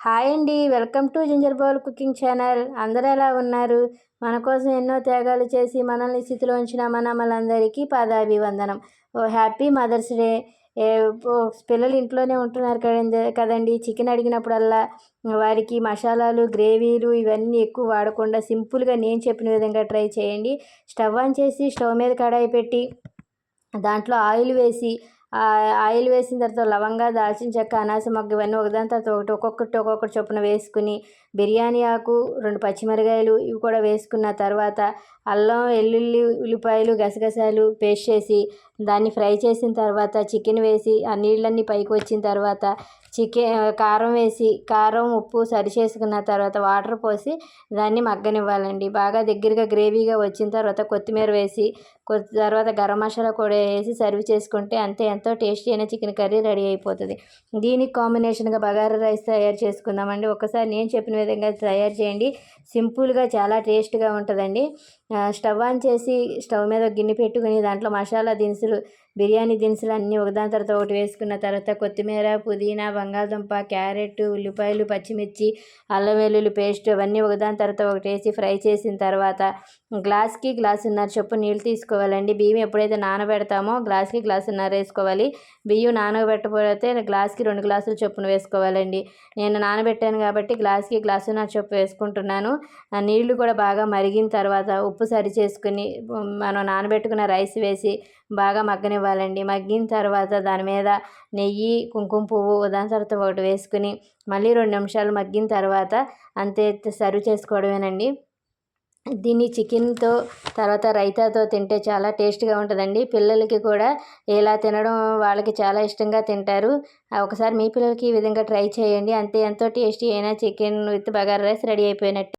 Hi అండి, welcome to ginger bowl cooking channel. అందరూ ఎలా ఉన్నారు? మన కోసం ఎన్నో త్యాగాలు చేసి మనల్ని స్థితిలో ఉంచిన మన అమ్మలందరికీ పాదాభివందనం. Happy mother's day. ఏ పిల్లలు ఇంట్లోనే ఉంటున్నారు కదండి. చికెన్ అడిగినప్పుడల్లా వారికి మసాలాలు, గ్రేవీలు ఇవన్నీ ఎక్కువ వాడకుండా సింపుల్గా నేను చెప్పిన విధంగా ట్రై చేయండి. స్టవ్ ఆన్ చేసి స్టవ్ మీద కడాయి పెట్టి దాంట్లో ఆయిల్ వేసి ఆయిల్ వేసిన తర్వాత లవంగా, దాల్చిన చెక్క, అనాస మొగ్గ ఇవన్నీ ఒకదాని తర్వాత ఒకటి ఒక్కొక్కటి చొప్పున వేసుకుని బిర్యానీ ఆకు, 2 పచ్చిమిరకాయలు ఇవి కూడా వేసుకున్న తర్వాత అల్లం, వెల్లుల్లి, ఉల్లిపాయలు, గసగసాలు పేస్ట్ చేసి దాన్ని ఫ్రై చేసిన తర్వాత చికెన్ వేసి ఆ నీళ్ళన్నీ పైకి వచ్చిన తర్వాత కారం వేసి కారం, ఉప్పు సరి చేసుకున్న తర్వాత వాటర్ పోసి దాన్ని మగ్గనివ్వాలండి. బాగా దగ్గరగా గ్రేవీగా వచ్చిన తర్వాత కొత్తిమీర వేసి తర్వాత గరం మసాలా కూడా వేసి సర్వ్ చేసుకుంటే అంతే, ఎంతో టేస్టీ అయిన చికెన్ కర్రీ రెడీ అయిపోతుంది. దీనికి కాంబినేషన్గా బగారా రైస్ తయారు చేసుకుందామండి. ఒకసారి నేను చెప్పిన విధంగా తయారు చేయండి. సింపుల్గా చాలా టేస్ట్గా ఉంటుందండి. స్టవ్ ఆన్ చేసి స్టవ్ మీద గిన్నె పెట్టుకుని దాంట్లో మసాలా దినుసులు, బిర్యానీ దినుసులు అన్నీ ఒకదాని తర్వాత ఒకటి వేసుకున్న తర్వాత కొత్తిమీర, పుదీనా, బంగాళదుంప, క్యారెట్, ఉల్లిపాయలు, పచ్చిమిర్చి, అల్లం వెల్లుల్లి పేస్ట్ అవన్నీ ఒకదాని తర్వాత ఒకటి వేసి ఫ్రై చేసిన తర్వాత గ్లాస్కి గ్లాసున్నర చొప్పున నీళ్ళు తీసుకోవాలండి. బియ్యం ఎప్పుడైతే నానబెడతామో గ్లాస్కి గ్లాసున్నర వేసుకోవాలి. బియ్యం నానబెట్టకపోతే గ్లాస్కి 2 గ్లాసులు చొప్పున వేసుకోవాలండి. నేను నానబెట్టాను కాబట్టి గ్లాస్కి గ్లాసున్నర చొప్పున వేసుకుంటున్నాను. ఆ నీళ్లు కూడా బాగా మరిగిన తర్వాత ఉప్పు సరి చేసుకుని మనం నానబెట్టుకున్న రైస్ వేసి బాగా మగ్గనివ్వాలండి. మగ్గిన తర్వాత దాని మీద నెయ్యి, కుంకుమ పువ్వు దాని తర్వాత ఒకటి వేసుకుని మళ్ళీ 2 నిమిషాలు మగ్గిన తర్వాత అంతే, సర్వ్ చేసుకోవడమేనండి. దీన్ని చికెన్తో తర్వాత రైతాతో తింటే చాలా టేస్ట్గా ఉంటుందండి. పిల్లలకి కూడా ఇలా తినడం వాళ్ళకి చాలా ఇష్టంగా తింటారు. ఒకసారి మీ పిల్లలకి ఈ విధంగా ట్రై చేయండి. అంతే, ఎంతో టేస్టీ అయిన chicken with bagara rice ready అయిపోయినట్టు.